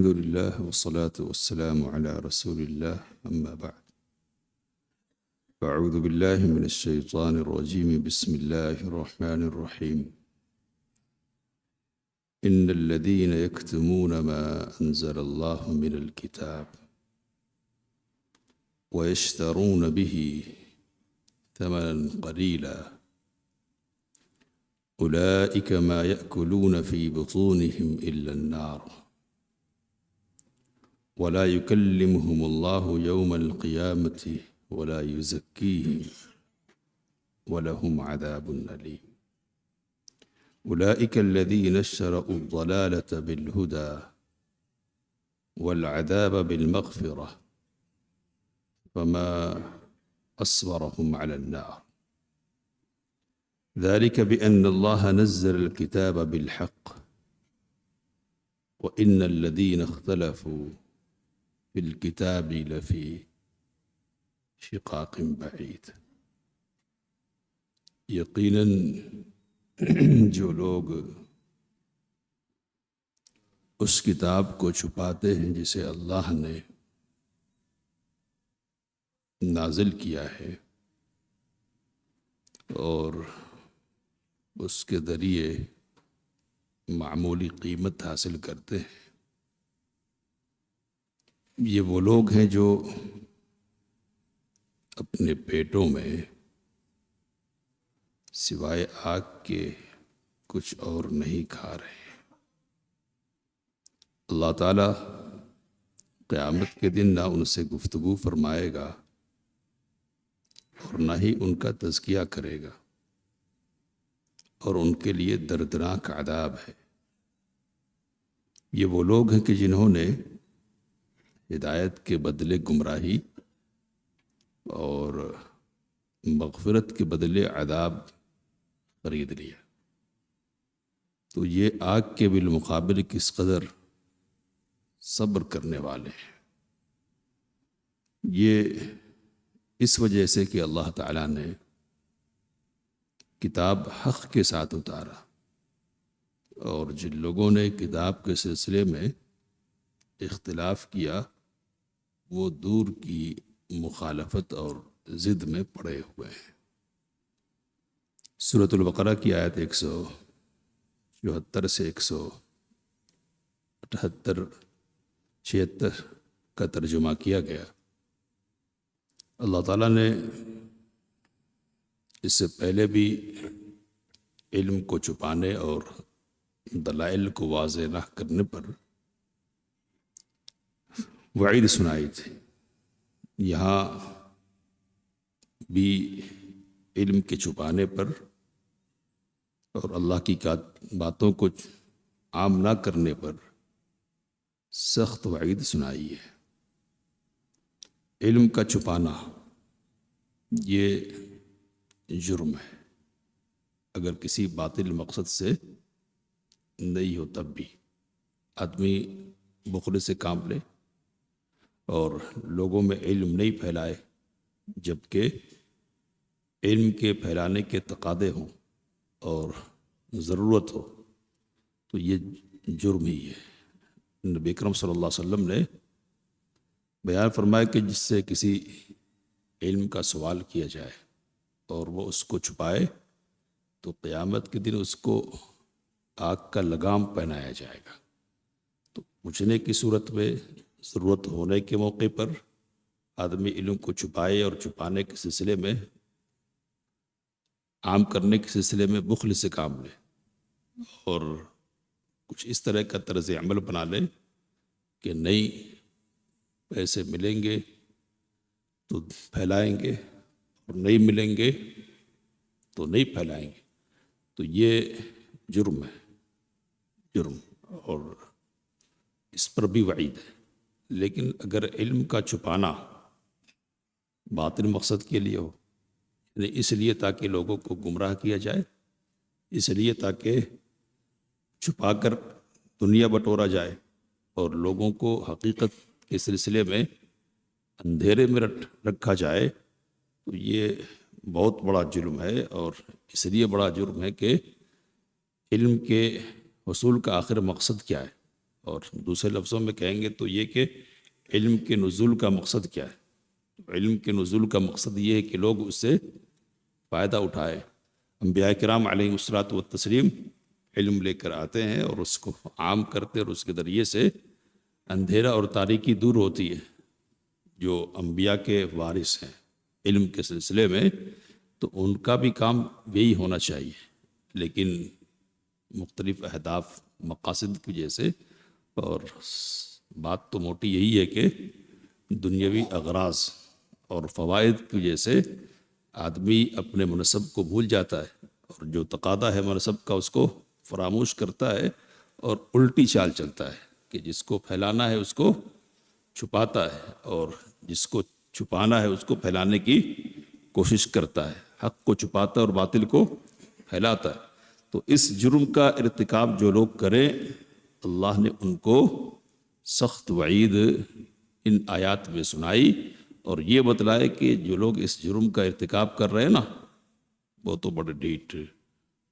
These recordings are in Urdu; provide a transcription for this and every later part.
الحمد لله والصلاة والسلام على رسول الله أما بعد فأعوذ بالله من الشيطان الرجيم بسم الله الرحمن الرحيم إن الذين يكتمون ما أنزل الله من الكتاب ويشترون به ثمنا قليلا أولئك ما يأكلون في بطونهم إلا النار ولا يكلمهم الله يوم القيامة ولا يزكيهم ولهم عذاب أليم أولئك الذين اشتروا الضلالة بالهدى والعذاب بالمغفرة فما أصبرهم على النار ذلك بأن الله نزل الكتاب بالحق وإن الذين اختلفوا في الكتاب لفي شقاق بعید۔ یقیناً جو لوگ اس کتاب کو چھپاتے ہیں جسے اللہ نے نازل کیا ہے اور اس کے ذریعے معمولی قیمت حاصل کرتے ہیں، یہ وہ لوگ ہیں جو اپنے پیٹوں میں سوائے آگ کے کچھ اور نہیں کھا رہے۔ اللہ تعالیٰ قیامت کے دن نہ ان سے گفتگو فرمائے گا اور نہ ہی ان کا تزکیہ کرے گا، اور ان کے لیے دردناک عذاب ہے۔ یہ وہ لوگ ہیں کہ جنہوں نے ہدایت کے بدلے گمراہی اور مغفرت کے بدلے عذاب خرید لیا، تو یہ آگ کے بالمقابل کس قدر صبر کرنے والے ہیں۔ یہ اس وجہ سے کہ اللہ تعالیٰ نے کتاب حق کے ساتھ اتارا، اور جن لوگوں نے کتاب کے سلسلے میں اختلاف کیا وہ دور کی مخالفت اور ضد میں پڑے ہوئے ہیں۔ سورۃ البقرہ کی آیت 174 سے 176 کا ترجمہ کیا گیا۔ اللہ تعالیٰ نے اس سے پہلے بھی علم کو چھپانے اور دلائل کو واضح نہ کرنے پر وعید سنائی تھی، یہاں بھی علم کے چھپانے پر اور اللہ کی باتوں کو عام نہ کرنے پر سخت وعید سنائی ہے۔ علم کا چھپانا یہ جرم ہے، اگر کسی باطل مقصد سے نہیں ہو تب بھی آدمی بخل سے کام لے اور لوگوں میں علم نہیں پھیلائے، جبکہ علم کے پھیلانے کے تقاضے ہوں اور ضرورت ہو، تو یہ جرم ہی ہے۔ نبی اکرم صلی اللہ علیہ وسلم نے بیان فرمایا کہ جس سے کسی علم کا سوال کیا جائے اور وہ اس کو چھپائے تو قیامت کے دن اس کو آگ کا لگام پہنایا جائے گا۔ تو پوچھنے کی صورت میں ضرورت ہونے کے موقع پر آدمی علم کو چھپائے اور چھپانے کے سلسلے میں، عام کرنے کے سلسلے میں بخل سے کام لے اور کچھ اس طرح کا طرز عمل بنا لے کہ نہیں پیسے ملیں گے تو پھیلائیں گے اور نہیں ملیں گے تو نہیں پھیلائیں گے، تو یہ جرم ہے، جرم، اور اس پر بھی وعید ہے۔ لیکن اگر علم کا چھپانا باطل مقصد کے لیے ہو، یعنی اس لیے تاکہ لوگوں کو گمراہ کیا جائے، اس لیے تاکہ چھپا کر دنیا بٹورا جائے اور لوگوں کو حقیقت کے سلسلے میں اندھیرے میں رکھا جائے، تو یہ بہت بڑا جرم ہے۔ اور اس لیے بڑا جرم ہے کہ علم کے حصول کا آخر مقصد کیا ہے؟ اور دوسرے لفظوں میں کہیں گے تو یہ کہ علم کے نزول کا مقصد کیا ہے؟ علم کے نزول کا مقصد یہ ہے کہ لوگ اس سے فائدہ اٹھائے۔ انبیاء کرام علیہم الصلوۃ والتسلیم علم لے کر آتے ہیں اور اس کو عام کرتے، اور اس کے ذریعے سے اندھیرا اور تاریکی دور ہوتی ہے۔ جو انبیاء کے وارث ہیں علم کے سلسلے میں، تو ان کا بھی کام یہی ہونا چاہیے، لیکن مختلف اہداف مقاصد کی وجہ سے، اور بات تو موٹی یہی ہے کہ دنیاوی اغراض اور فوائد کی وجہ سے آدمی اپنے منصب کو بھول جاتا ہے، اور جو تقاضا ہے منصب کا اس کو فراموش کرتا ہے، اور الٹی چال چلتا ہے کہ جس کو پھیلانا ہے اس کو چھپاتا ہے، اور جس کو چھپانا ہے اس کو پھیلانے کی کوشش کرتا ہے، حق کو چھپاتا ہے اور باطل کو پھیلاتا ہے۔ تو اس جرم کا ارتکاب جو لوگ کریں، اللہ نے ان کو سخت وعید ان آیات میں سنائی، اور یہ بتلائے کہ جو لوگ اس جرم کا ارتکاب کر رہے ہیں نا، وہ تو بڑے ڈیٹ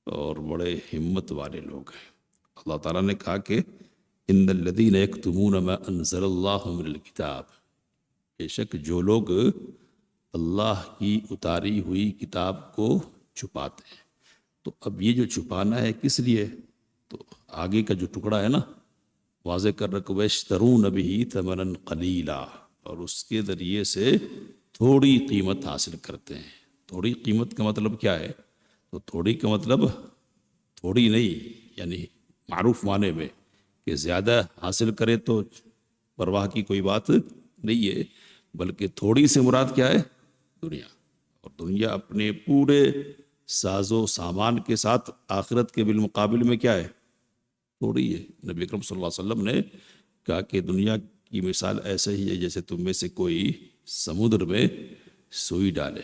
اور بڑے ہمت والے لوگ ہیں۔ اللہ تعالیٰ نے کہا کہ ان الذین یکتمون ما انزل اللہ من الکتاب، بے شک جو لوگ اللہ کی اتاری ہوئی کتاب کو چھپاتے ہیں۔ تو اب یہ جو چھپانا ہے کس لیے؟ تو آگے کا جو ٹکڑا ہے نا، واضح کر رکھ وَيَشْتَرُونَ بِهِ ثَمَنًا قَلِيلًا، اور اس کے ذریعے سے تھوڑی قیمت حاصل کرتے ہیں۔ تھوڑی قیمت کا مطلب کیا ہے؟ تو تھوڑی کا مطلب تھوڑی نہیں، یعنی معروف معنی میں کہ زیادہ حاصل کرے تو پرواہ کی کوئی بات نہیں ہے، بلکہ تھوڑی سے مراد کیا ہے؟ دنیا، اور دنیا اپنے پورے ساز و سامان کے ساتھ آخرت کے بالمقابل میں کیا ہے؟ تھوڑی ہے۔ نبی اکرم صلی اللہ علیہ وسلم نے کہا کہ دنیا کی مثال ایسے ہی ہے جیسے تم میں سے کوئی سمندر میں سوئی ڈالے،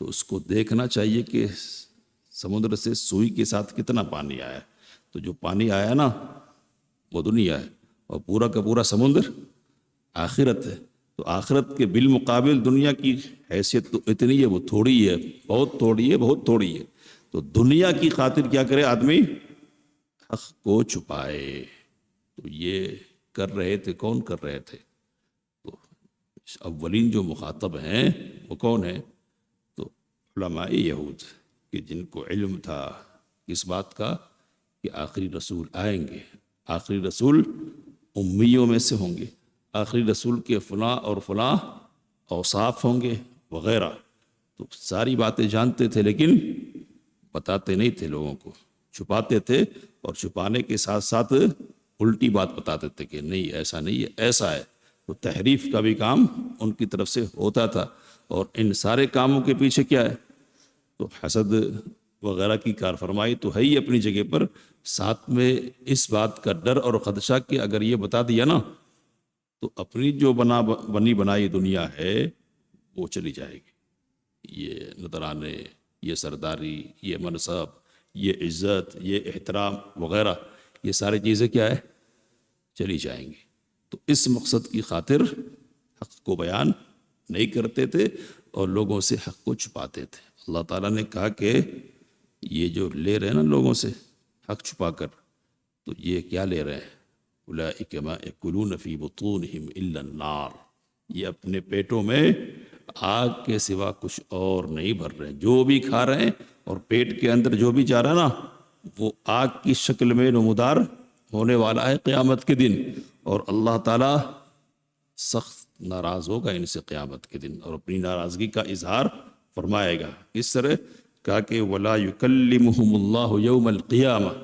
تو اس کو دیکھنا چاہیے کہ سمندر سے سوئی کے ساتھ کتنا پانی آیا، تو جو پانی آیا نا وہ دنیا ہے، اور پورا کا پورا سمندر آخرت ہے۔ تو آخرت کے بالمقابل دنیا کی حیثیت تو اتنی ہے، وہ تھوڑی ہے، بہت تھوڑی ہے، بہت تھوڑی ہے۔ تو دنیا کی خاطر کیا کرے آدمی؟ حق کو چھپائے۔ تو یہ کر رہے تھے، کون کر رہے تھے؟ تو اولین جو مخاطب ہیں وہ کون ہیں؟ تو علماء یہود، کہ جن کو علم تھا اس بات کا کہ آخری رسول آئیں گے، آخری رسول امیوں میں سے ہوں گے، آخری رسول کے فلاں اور فلاں اوصاف ہوں گے وغیرہ۔ تو ساری باتیں جانتے تھے لیکن بتاتے نہیں تھے لوگوں کو، چھپاتے تھے، اور چھپانے کے ساتھ ساتھ الٹی بات بتاتے تھے کہ نہیں ایسا نہیں ہے، ایسا ہے۔ تو تحریف کا بھی کام ان کی طرف سے ہوتا تھا، اور ان سارے کاموں کے پیچھے کیا ہے؟ تو حسد وغیرہ کی کارفرمائی تو ہے ہی اپنی جگہ پر، ساتھ میں اس بات کا ڈر اور خدشہ کہ اگر یہ بتا دیا نا تو اپنی جو بنی بنائی دنیا ہے وہ چلی جائے گی۔ یہ نذرانے، یہ سرداری، یہ منصب، یہ عزت، یہ احترام وغیرہ، یہ ساری چیزیں کیا ہے؟ چلی جائیں گی۔ تو اس مقصد کی خاطر حق کو بیان نہیں کرتے تھے اور لوگوں سے حق کو چھپاتے تھے۔ اللہ تعالیٰ نے کہا کہ یہ جو لے رہے ہیں نا لوگوں سے حق چھپا کر، تو یہ کیا لے رہے ہیں؟ اولئک ما یأکلون فی بطونہم الا النار، یہ اپنے پیٹوں میں آگ کے سوا کچھ اور نہیں بھر رہے ہیں۔ جو بھی کھا رہے ہیں اور پیٹ کے اندر جو بھی جا رہا ہے نا، وہ آگ کی شکل میں نمودار ہونے والا ہے قیامت کے دن، اور اللہ تعالیٰ سخت ناراض ہوگا ان سے قیامت کے دن، اور اپنی ناراضگی کا اظہار فرمائے گا۔ اس طرح کہا کہ وَلَا يُكَلِّمُهُمُ اللَّهُ يَوْمَ الْقِيَامَةِ،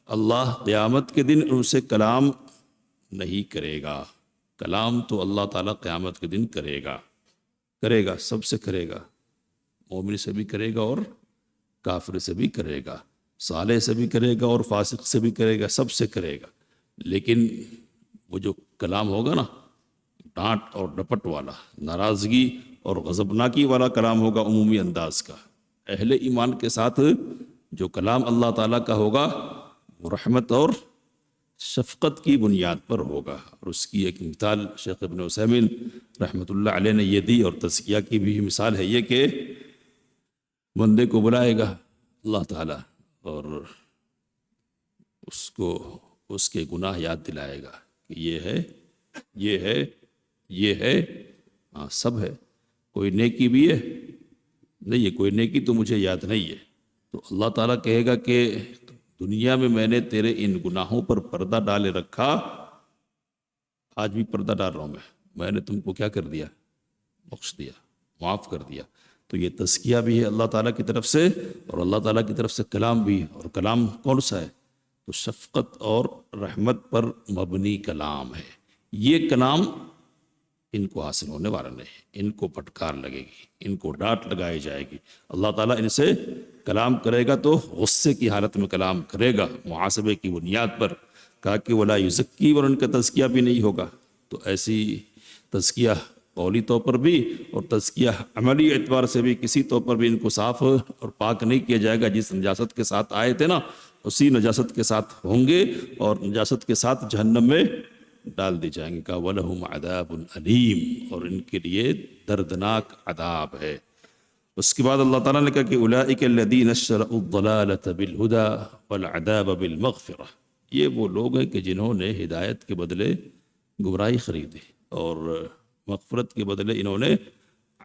اللہ قیامت کے دن ان سے کلام نہیں کرے گا۔ کلام تو اللہ تعالیٰ قیامت کے دن کرے گا، سب سے کرے گا، مومن سے بھی کرے گا اور کافر سے بھی کرے گا، صالح سے بھی کرے گا اور فاسق سے بھی کرے گا، سب سے کرے گا۔ لیکن وہ جو کلام ہوگا نا، ڈانٹ اور ڈپٹ والا، ناراضگی اور غضبناکی والا کلام ہوگا عمومی انداز کا۔ اہل ایمان کے ساتھ جو کلام اللہ تعالیٰ کا ہوگا وہ رحمت اور شفقت کی بنیاد پر ہوگا، اور اس کی ایک مثال شیخ ابن عثیمین رحمۃ اللہ علیہ نے یہ دی، اور تزکیہ کی بھی مثال ہے یہ کہ بندے کو بلائے گا اللہ تعالیٰ اور اس کو اس کے گناہ یاد دلائے گا کہ یہ ہے، یہ ہے، یہ ہے، ہاں سب ہے، کوئی نیکی بھی ہے نہیں ہے، کوئی نیکی تو مجھے یاد نہیں ہے۔ تو اللہ تعالیٰ کہے گا کہ دنیا میں نے تیرے ان گناہوں پر پردہ ڈالے رکھا، آج بھی پردہ ڈال رہا ہوں میں نے تم کو کیا کر دیا؟ بخش دیا، معاف کر دیا۔ تو یہ تزکیہ بھی ہے اللہ تعالیٰ کی طرف سے، اور اللہ تعالیٰ کی طرف سے کلام بھی ہے۔ اور کلام کون سا ہے؟ تو شفقت اور رحمت پر مبنی کلام ہے۔ یہ کلام ان کو حاصل ہونے والا نہیں، ان کو پھٹکار لگے گی، ان کو ڈانٹ لگائی جائے گی۔ اللہ تعالیٰ ان سے کلام کرے گا تو غصے کی حالت میں کلام کرے گا، محاسبے کی بنیاد پر۔ کہا کہ ولا یزکی، اور ان کا تزکیہ بھی نہیں ہوگا۔ تو ایسی تزکیہ قولی طور پر بھی اور تزکیہ عملی اعتبار سے بھی کسی طور پر بھی ان کو صاف اور پاک نہیں کیا جائے گا۔ جس نجاست کے ساتھ آئے تھے نا، اسی نجاست کے ساتھ ہوں گے، اور نجاست کے ساتھ جہنم میں ڈال دی جائیں گے۔ کہ وَلَهُمْ عَذَابٌ أَلِيمٌ، اور ان کے لیے دردناک عذاب ہے۔ اس کے بعد اللہ تعالیٰ نے کہا کہ أُولَٰئِكَ الَّذِينَ اشْتَرَوُا الضَّلَالَةَ بِالْهُدَىٰ وَالْعَذَابَ بِالْمَغْفِرَةِ، یہ وہ لوگ ہیں کہ جنہوں نے ہدایت کے بدلے گمراہی خریدی، اور مغفرت کے بدلے انہوں نے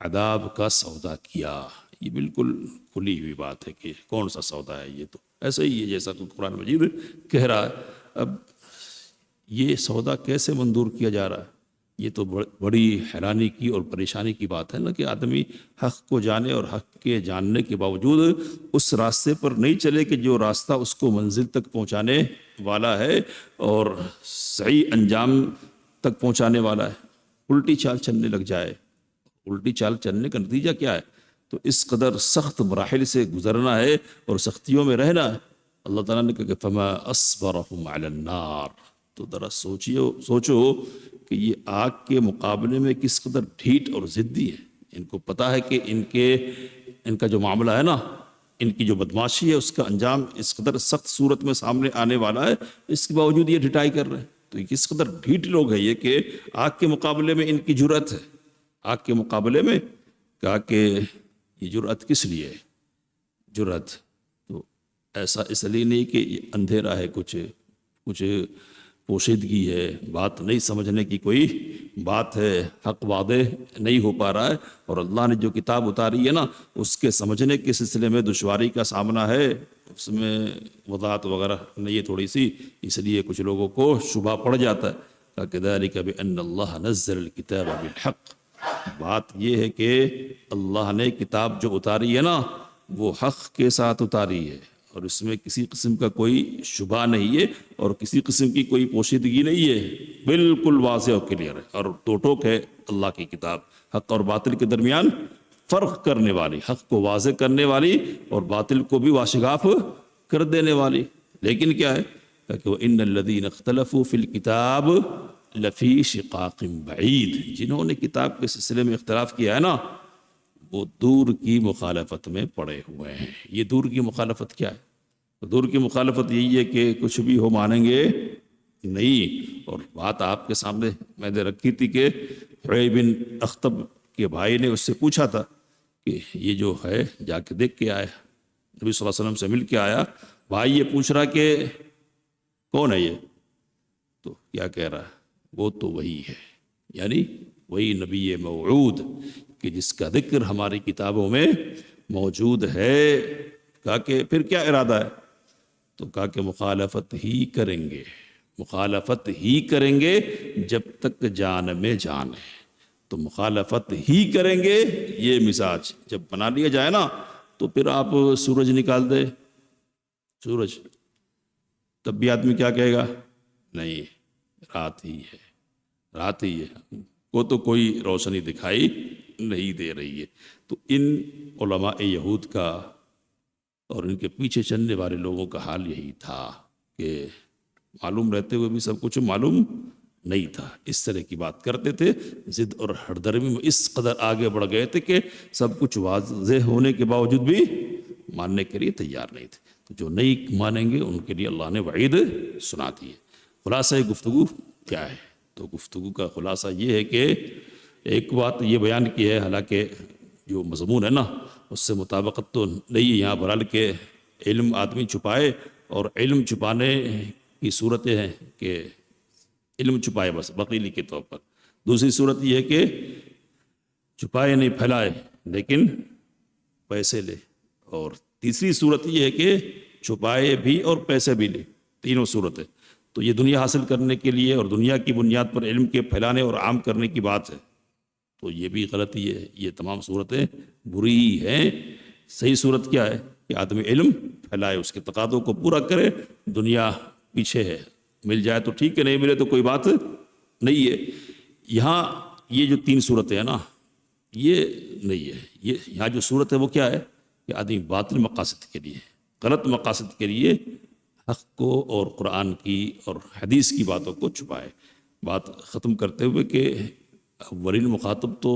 عذاب کا سودا کیا۔ یہ بالکل کھلی ہوئی بات ہے کہ کون سا سودا ہے۔ یہ تو ایسے ہی ہے جیسا کہ قرآن مجید کہہ رہا ہے۔ اب یہ سودا کیسے منظور کیا جا رہا ہے؟ یہ تو بڑی حیرانی کی اور پریشانی کی بات ہے نا، کہ آدمی حق کو جانے اور حق کے جاننے کے باوجود اس راستے پر نہیں چلے کہ جو راستہ اس کو منزل تک پہنچانے والا ہے اور صحیح انجام تک پہنچانے والا ہے، الٹی چال چلنے لگ جائے۔ الٹی چال چلنے کا نتیجہ کیا ہے؟ تو اس قدر سخت مراحل سے گزرنا ہے اور سختیوں میں رہنا ہے۔ اللہ تعالیٰ نے کہا کہ فما اصبرهم علی النار، تو ذرا سوچو کہ یہ آگ کے مقابلے میں کس قدر ڈھیٹ اور ضدی ہے۔ ان کو پتا ہے کہ ان کا جو معاملہ ہے نا، ان کی جو بدماشی ہے، اس کا انجام اس قدر سخت صورت میں سامنے آنے والا ہے، اس کے باوجود یہ ڈھٹائی کر رہے ہیں۔ تو یہ کس قدر ڈھیٹ لوگ ہیں یہ، کہ آگ کے مقابلے میں ان کی جرأت ہے۔ آگ کے مقابلے میں کہا کہ یہ جرأت کس لیے ہے؟ جرأت تو ایسا اس لیے نہیں کہ یہ اندھیرا ہے، کچھ پوشیدگی ہے، بات نہیں سمجھنے کی کوئی بات ہے، حق واضح نہیں ہو پا رہا ہے، اور اللہ نے جو کتاب اتاری ہے نا، اس کے سمجھنے کے سلسلے میں دشواری کا سامنا ہے، اس میں وضاحت وغیرہ نہیں ہے تھوڑی سی، اس لیے کچھ لوگوں کو شبہ پڑ جاتا ہے۔ كَذَلِكَ بِأَنَّ اللَّهَ نَزَّلَ الْكِتَابَ بِالْحَقِّ، بات یہ ہے کہ اللہ نے کتاب جو اتاری ہے نا، وہ حق کے ساتھ اتاری ہے، اور اس میں کسی قسم کا کوئی شبہ نہیں ہے، اور کسی قسم کی کوئی پوشیدگی نہیں ہے، بالکل واضح اور کلیئر ہے، اور دو ٹوک ہے اللہ کی کتاب، حق اور باطل کے درمیان فرق کرنے والی، حق کو واضح کرنے والی اور باطل کو بھی واشگاف کر دینے والی۔ لیکن کیا ہے کہ وَإِنَّ الَّذِينَ اخْتَلَفُوا فِي الْكِتَابِ لَفِي شِقَاقٍ بَعِيدٍ، جنہوں نے کتاب کے سلسلے میں اختلاف کیا ہے نا، وہ دور کی مخالفت میں پڑے ہوئے ہیں۔ یہ دور کی مخالفت کیا ہے؟ دور کی مخالفت یہی ہے کہ کچھ بھی ہو مانیں گے نہیں۔ اور بات آپ کے سامنے میں نے رکھی تھی کہ حویی بن اخطب کے بھائی نے اس سے پوچھا تھا کہ یہ جو ہے جا کے دیکھ کے آیا، نبی صلی اللہ علیہ وسلم سے مل کے آیا، بھائی یہ پوچھ رہا کہ کون ہے یہ؟ تو کیا کہہ رہا ہے؟ وہ تو وہی ہے، یعنی وہی نبی موعود کہ جس کا ذکر ہماری کتابوں میں موجود ہے۔ کہا کہ پھر کیا ارادہ ہے؟ تو کہا کہ مخالفت ہی کریں گے، مخالفت ہی کریں گے جب تک جان میں جان ہے۔ تو مخالفت ہی کریں گے، یہ مزاج جب بنا لیا جائے نا، تو پھر آپ سورج نکال دے، سورج، تب بھی آدمی کیا کہے گا؟ نہیں، رات ہی ہے، رات ہی ہے، وہ تو کوئی روشنی دکھائی نہیں دے رہی ہے۔ تو ان علماء یہود کا اور ان کے پیچھے چلنے والے لوگوں کا حال یہی تھا کہ معلوم رہتے ہوئے بھی سب کچھ معلوم نہیں تھا، اس طرح کی بات کرتے تھے، ضد اور ہردرمی میں اس قدر آگے بڑھ گئے تھے کہ سب کچھ واضح ہونے کے باوجود بھی ماننے کے لیے تیار نہیں تھے۔ تو جو نہیں مانیں گے ان کے لیے اللہ نے وعید سنا دی ہے۔ خلاصہ گفتگو کیا ہے؟ تو گفتگو کا خلاصہ یہ ہے کہ ایک بات یہ بیان کی ہے، حالانکہ جو مضمون ہے نا اس سے مطابقت تو نہیں ہے یہاں، برحال کہ علم آدمی چھپائے، اور علم چھپانے کی صورتیں ہیں کہ علم چھپائے بس وکیلی کے طور پر. دوسری صورت یہ ہے کہ چھپائے نہیں پھیلائے لیکن پیسے لے. اور تیسری صورت یہ ہے کہ چھپائے بھی اور پیسے بھی لے. تینوں صورتیں. تو یہ دنیا حاصل کرنے کے لیے اور دنیا کی بنیاد پر علم کے پھیلانے اور عام کرنے کی بات ہے. تو یہ بھی غلطی ہے. یہ تمام صورتیں بری ہیں. صحیح صورت کیا ہے کہ آدمی علم پھیلائے, اس کے تقاضوں کو پورا کرے. دنیا پیچھے ہے, مل جائے تو ٹھیک ہے, نہیں ملے تو کوئی بات نہیں ہے. یہاں یہ جو تین صورتیں ہیں نا, یہ نہیں ہے. یہاں جو صورت ہے وہ کیا ہے کہ آدمی باطل مقاصد کے لیے, غلط مقاصد کے لیے حق کو اور قرآن کی اور حدیث کی باتوں کو چھپائے. بات ختم کرتے ہوئے کہ اولین مخاطب تو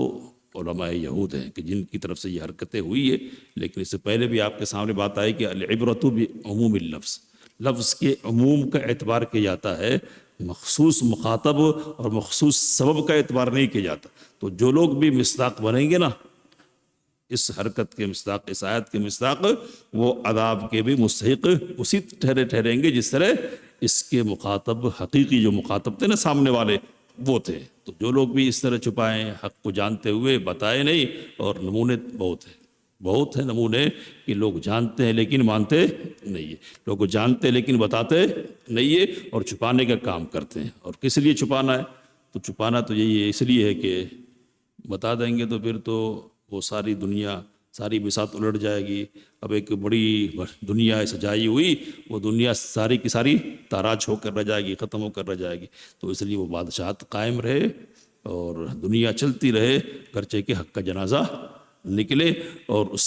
علماء یہود ہیں کہ جن کی طرف سے یہ حرکتیں ہوئی ہے. لیکن اس سے پہلے بھی آپ کے سامنے بات آئی کہ العبرۃ بعموم اللفظ, لفظ کے عموم کا اعتبار کیا جاتا ہے, مخصوص مخاطب اور مخصوص سبب کا اعتبار نہیں کیا جاتا. تو جو لوگ بھی مصداق بنیں گے نا اس حرکت کے مصداق, اس آیت کے مصداق, وہ عذاب کے بھی مستحق اسی ٹھہریں گے جس طرح اس کے مخاطب حقیقی جو مخاطب تھے نا سامنے والے وہ تھے. تو جو لوگ بھی اس طرح چھپائیں, حق کو جانتے ہوئے بتائے نہیں, اور نمونے بہت ہیں نمونے کہ لوگ جانتے ہیں لیکن مانتے نہیں ہے, لوگ جانتے ہیں لیکن بتاتے نہیں ہے اور چھپانے کا کام کرتے ہیں. اور کس لیے چھپانا ہے؟ تو چھپانا تو یہی ہے, اس لیے ہے کہ بتا دیں گے تو پھر تو وہ ساری دنیا ساری بساط الٹ جائے گی. اب ایک بڑی دنیا سجائی ہوئی, وہ دنیا ساری کی ساری تاراج ہو کر رہ جائے گی, ختم ہو کر رہ جائے گی. تو اس لیے وہ بادشاہت قائم رہے اور دنیا چلتی رہے, گرچہ کہ حق کا جنازہ نکلے اور اس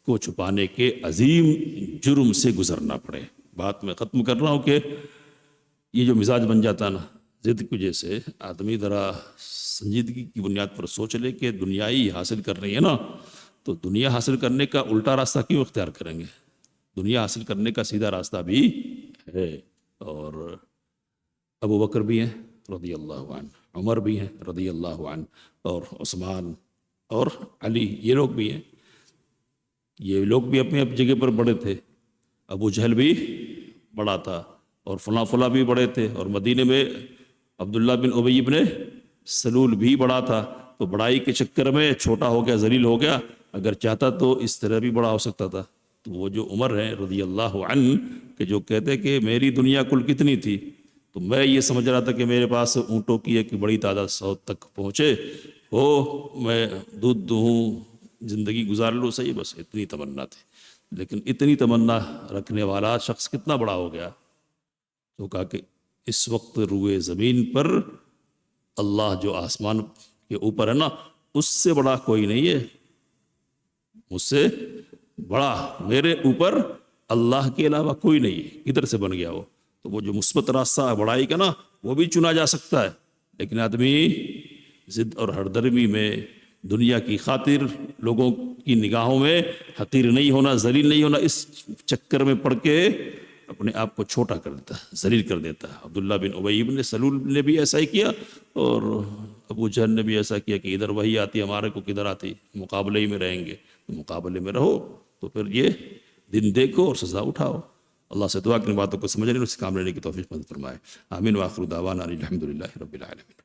کو چھپانے کے عظیم جرم سے گزرنا پڑے. بات میں ختم کر رہا ہوں کہ یہ جو مزاج بن جاتا نا ضد کی وجہ سے, آدمی ذرا سنجیدگی کی بنیاد پر سوچ لے کہ دنیا ہی حاصل کر رہی ہے نا, تو دنیا حاصل کرنے کا الٹا راستہ کیوں اختیار کریں گے؟ دنیا حاصل کرنے کا سیدھا راستہ بھی ہے. اور ابو بکر بھی ہیں رضی اللہ عنہ, عمر بھی ہیں رضی اللہ عنہ, اور عثمان اور علی, یہ لوگ بھی ہیں. یہ لوگ بھی اپنی جگہ پر بڑے تھے. ابو جہل بھی بڑا تھا اور فلاں بھی بڑے تھے, اور مدینے میں عبداللہ بن ابی بن سلول بھی بڑا تھا. تو بڑائی کے چکر میں چھوٹا ہو گیا, ذلیل ہو گیا. اگر چاہتا تو اس طرح بھی بڑا ہو سکتا تھا. تو وہ جو عمر ہیں رضی اللہ عنہ کہ جو کہتے کہ میری دنیا کل کتنی تھی, تو میں یہ سمجھ رہا تھا کہ میرے پاس اونٹوں کی ایک بڑی تعداد 100 تک پہنچے ہو, میں دودھ دوں, زندگی گزار لوں, صحیح, بس اتنی تمنا تھی. لیکن اتنی تمنا رکھنے والا شخص کتنا بڑا ہو گیا. تو کہا کہ اس وقت روئے زمین پر اللہ جو آسمان کے اوپر ہے نا, اس سے بڑا کوئی نہیں ہے, مجھ سے بڑا میرے اوپر اللہ کے علاوہ کوئی نہیں ہے. کدھر سے بن گیا وہ؟ تو وہ جو مثبت راستہ ہے بڑائی کا نا, وہ بھی چنا جا سکتا ہے. لیکن آدمی ضد اور ہردرمی میں دنیا کی خاطر لوگوں کی نگاہوں میں حقیر نہیں ہونا, ذلیل نہیں ہونا, اس چکر میں پڑ کے اپنے آپ کو چھوٹا کر دیتا ہے, ذلیل کر دیتا ہے. عبداللہ بن ابی بن سلول نے بھی ایسا ہی کیا, اور ابو جہل نے بھی ایسا کیا کہ ادھر وہی آتی, ہمارے کو کدھر آتی, مقابلے ہی میں رہیں گے. تو مقابلے میں رہو تو پھر یہ دن دیکھو اور سزا اٹھاؤ. اللہ سے دعا کہ ان باتوں کو سمجھنے اور اس کام لینے کی توفیق مند فرمائے. آمین. وآخر دعوانا الحمدللہ رب العالمین.